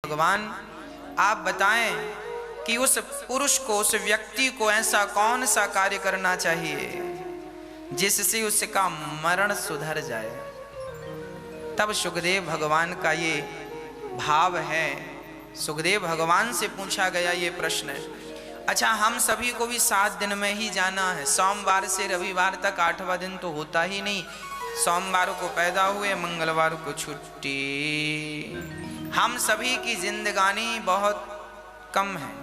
भगवान आप बताएं कि उस पुरुष को, उस व्यक्ति को ऐसा कौन सा कार्य करना चाहिए जिससे उसका मरण सुधर जाए। तब सुखदेव भगवान का ये भाव है। सुखदेव भगवान से पूछा गया ये प्रश्न है, अच्छा हम सभी को भी 7 दिन में ही जाना है, सोमवार से रविवार तक 8वां दिन तो होता ही नहीं, सोमवार को पैदा हुए मंगलवार को छुट्टी, हम सभी की जिंदगानी बहुत कम है।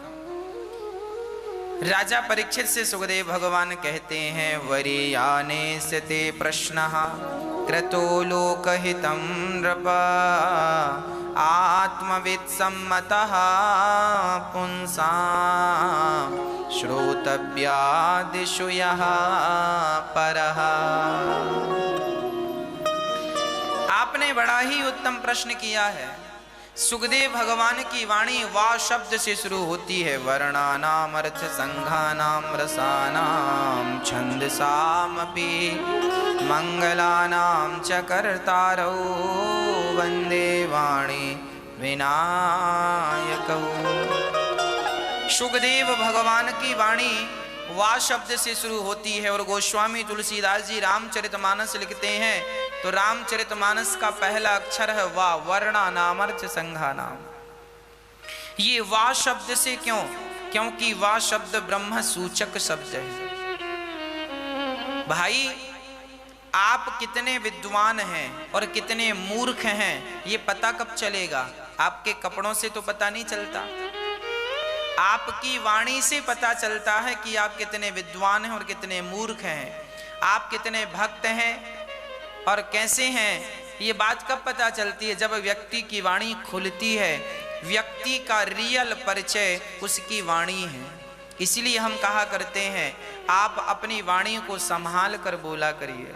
राजा परीक्षित से सुखदेव भगवान कहते हैं, वरीयाने सते प्रश्नः क्रतो लोकहितं नृप आत्मवित् सम्मतः पुंसां श्रोतव्यादिषु यः परः। आपने बड़ा ही उत्तम प्रश्न किया है। सुखदेव भगवान की वाणी वा शब्द से शुरू होती है। वर्णानाम अर्थ संघानाम रसानाम छंदसामपि मंगलानाम च कर्तारौ वंदे वाणी विनायकौ। सुखदेव भगवान की वाणी वा शब्द से शुरू होती है और गोस्वामी तुलसीदास जी रामचरितमानस लिखते हैं तो रामचरितमानस का पहला अक्षर है वा, वर्णा नाम अर्थ संघा नाम। ये वा शब्द से क्यों? क्योंकि वा शब्द ब्रह्म सूचक शब्द है। भाई आप कितने विद्वान हैं और कितने मूर्ख हैं ये पता कब चलेगा? आपके कपड़ों से तो पता नहीं चलता, आपकी वाणी से पता चलता है कि आप कितने विद्वान हैं और कितने मूर्ख हैं, आप कितने भक्त हैं और कैसे हैं। ये बात कब पता चलती है? जब व्यक्ति की वाणी खुलती है। व्यक्ति का रियल परिचय उसकी वाणी है। इसलिए हम कहा करते हैं आप अपनी वाणी को संभाल कर बोला करिए।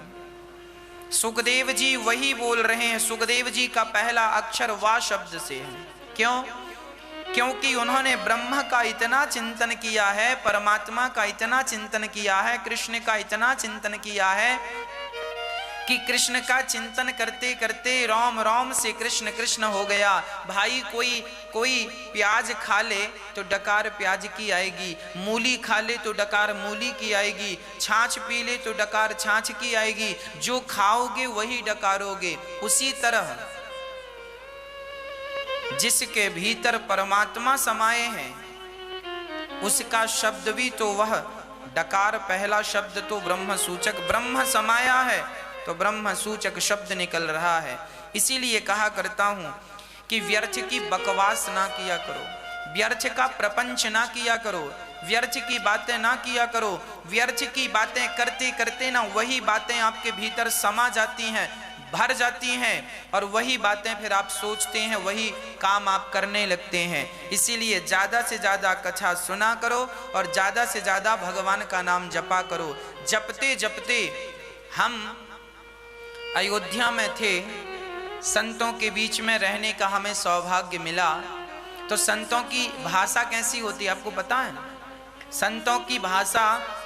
सुखदेव जी वही बोल रहे हैं। सुखदेव जी का पहला अक्षर वा शब्द से है। क्यों? क्योंकि उन्होंने ब्रह्म का इतना चिंतन किया है, परमात्मा का इतना चिंतन किया है, कृष्ण का इतना चिंतन किया है कि कृष्ण का चिंतन करते करते रोम रोम से कृष्ण कृष्ण हो गया। भाई कोई प्याज खा ले तो डकार प्याज की आएगी, मूली खा ले तो डकार मूली की आएगी, छाछ पी ले तो डकार छाछ की आएगी। जो खाओगे वही डकारोगे। उसी तरह जिसके भीतर परमात्मा समाये हैं उसका शब्द भी तो वह डकार, पहला शब्द तो ब्रह्म सूचक, ब्रह्म समाया है तो ब्रह्म सूचक शब्द निकल रहा है। इसीलिए कहा करता हूं कि व्यर्थ की बकवास ना किया करो, व्यर्थ का प्रपंच ना किया करो, व्यर्थ की बातें ना किया करो। व्यर्थ की बातें करते करते ना वही बातें आपके भीतर समा जाती हैं, भर जाती हैं और वही बातें फिर आप सोचते हैं, वही काम आप करने लगते हैं। इसीलिए ज़्यादा से ज़्यादा कथा सुना करो और ज़्यादा से ज़्यादा भगवान का नाम जपा करो। जपते जपते हम अयोध्या में थे, संतों के बीच में रहने का हमें सौभाग्य मिला। तो संतों की भाषा कैसी होती है आपको पता है? संतों की भाषा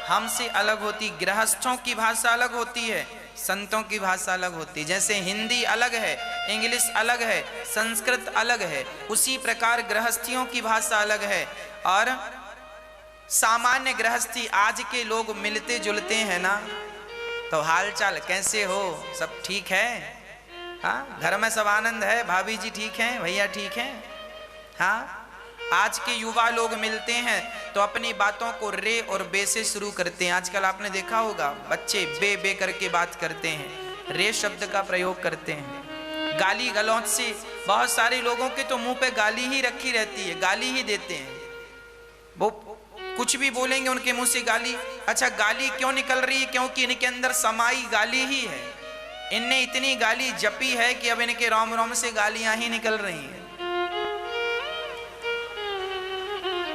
हमसे अलग होती, गृहस्थों की भाषा अलग होती है, संतों की भाषा अलग होती। जैसे हिंदी अलग है, इंग्लिश अलग है, संस्कृत अलग है, उसी प्रकार गृहस्थियों की भाषा अलग है। और सामान्य गृहस्थी, आज के लोग मिलते जुलते हैं ना, तो हाल चाल कैसे हो, सब ठीक है? हाँ, घर में सब आनंद है, भाभी जी ठीक हैं, भैया ठीक हैं? हाँ, आज के युवा लोग मिलते हैं तो अपनी बातों को रे और बे से शुरू करते हैं। आजकल आपने देखा होगा बच्चे बे बे करके बात करते हैं, रे शब्द का प्रयोग करते हैं। गाली गलौज से बहुत सारे लोगों के तो मुंह पे गाली ही रखी रहती है, गाली ही देते हैं। वो कुछ भी बोलेंगे उनके मुंह से गाली। अच्छा, गाली क्यों निकल रही है? क्योंकि इनके अंदर समाई गाली ही है। इनने इतनी गाली जपी है कि अब इनके रोम रोम से गालियां ही निकल रही हैं।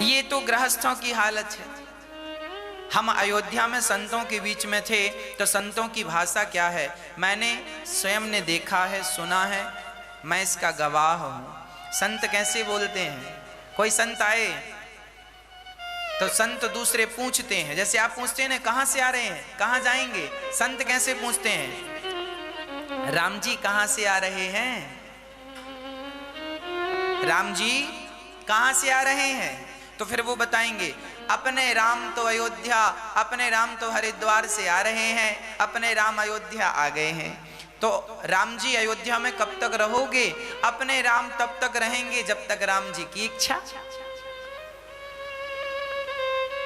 ये तो गृहस्थों की हालत है। हम अयोध्या में संतों के बीच में थे तो संतों की भाषा क्या है मैंने स्वयं ने देखा है, सुना है, मैं इसका गवाह हूं। संत कैसे बोलते हैं? कोई संत आए तो संत दूसरे पूछते हैं, जैसे आप पूछते हैं ना कहां से आ रहे हैं, कहां जाएंगे, संत कैसे पूछते हैं? राम जी कहां से आ रहे हैं? राम जी कहां से आ रहे हैं? तो फिर वो बताएंगे अपने राम तो अयोध्या, अपने राम तो हरिद्वार से आ रहे हैं, अपने राम अयोध्या आ गए हैं। तो राम जी अयोध्या में कब तक रहोगे? अपने राम तब तक रहेंगे जब तक राम जी की इच्छा।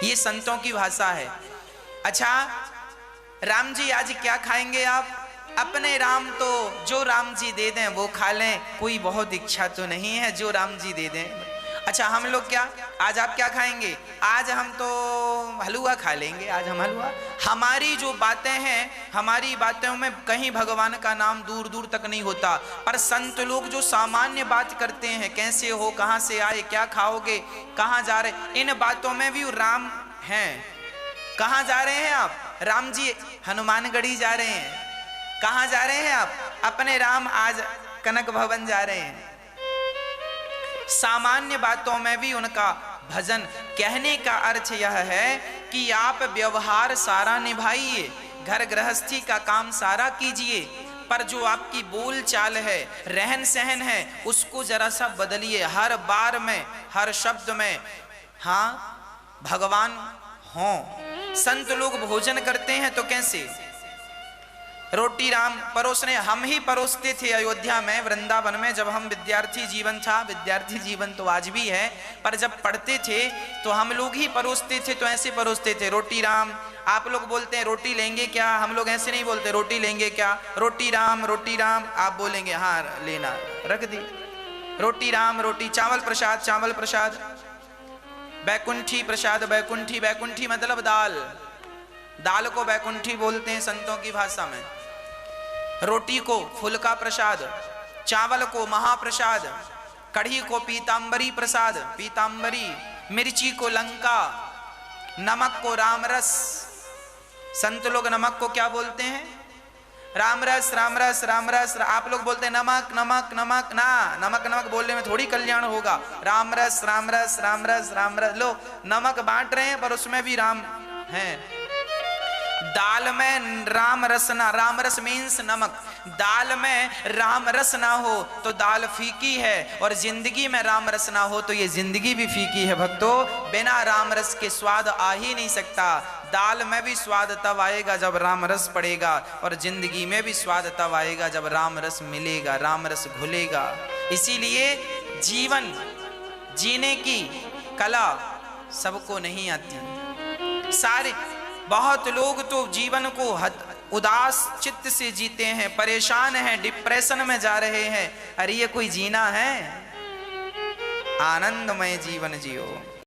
ये संतों की भाषा है। अच्छा राम जी आज क्या खाएंगे आप? अपने राम तो जो राम जी दे दें वो खा लें, कोई बहुत इच्छा तो नहीं है, जो राम जी दे दें। अच्छा हम लोग क्या, आज आप क्या खाएंगे? आज हम तो हलवा खा लेंगे, आज हम हलवा। हमारी जो बातें हैं, हमारी बातों में कहीं भगवान का नाम दूर दूर तक नहीं होता। पर संत लोग जो सामान्य बात करते हैं, कैसे हो, कहां से आए, क्या खाओगे, कहां जा रहे, इन बातों में भी राम हैं। कहां जा रहे हैं आप? राम जी हनुमानगढ़ी जा रहे हैं। कहां जा रहे हैं आप? अपने राम आज कनक भवन जा रहे हैं। सामान्य बातों में भी उनका भजन। कहने का अर्थ यह है कि आप व्यवहार सारा निभाइए, घर गृहस्थी का काम सारा कीजिए, पर जो आपकी बोल चाल है, रहन सहन है, उसको जरा सा बदलिए। हर बार में, हर शब्द में हाँ भगवान हो। संत लोग भोजन करते हैं तो कैसे? रोटी राम परोसने, हम ही परोसते थे अयोध्या में, वृंदावन में, जब हम विद्यार्थी जीवन था। विद्यार्थी जीवन तो आज भी है, पर जब पढ़ते थे तो हम लोग ही परोसते थे। तो ऐसे परोसते थे, रोटी राम। आप लोग बोलते हैं रोटी लेंगे क्या? हम लोग ऐसे नहीं बोलते, रोटी लेंगे क्या? रोटी राम, रोटी राम। आप बोलेंगे हाँ लेना, रख दी। रोटी राम, रोटी, चावल प्रसाद, चावल प्रसाद, बैकुंठी प्रसाद, बैकुंठी, बैकुंठी मतलब दाल। दाल को बैकुंठी बोलते हैं संतों की भाषा में। रोटी को फुल्का प्रसाद, चावल को महाप्रसाद, कढ़ी को पीतांबरी प्रसाद, पीतांबरी, मिर्ची को लंका, नमक को रामरस। संत लोग नमक को क्या बोलते हैं? रामरस, रामरस, रामरस। आप लोग बोलते हैं नमक, नमक, नमक। ना, नमक नमक बोलने में थोड़ी कल्याण होगा। रामरस, रामरस, रामरस, रामरस। लो नमक बांट रहे हैं पर उसमें भी राम है। दाल में राम रस ना, राम रस मीन्स नमक। दाल में राम रस ना हो तो दाल फीकी है, और जिंदगी में राम रस ना हो तो ये जिंदगी भी फीकी है। भक्तों बिना राम रस के स्वाद आ ही नहीं सकता। दाल में भी स्वाद तब आएगा जब राम रस पड़ेगा, और जिंदगी में भी स्वाद तब आएगा जब राम रस मिलेगा, राम रस घुलेगा। इसीलिए जीवन जीने की कला सबको नहीं आती। सारे बहुत लोग तो जीवन को उदास चित्त से जीते हैं, परेशान हैं, डिप्रेशन में जा रहे हैं। अरे ये कोई जीना है? आनंदमय जीवन जियो।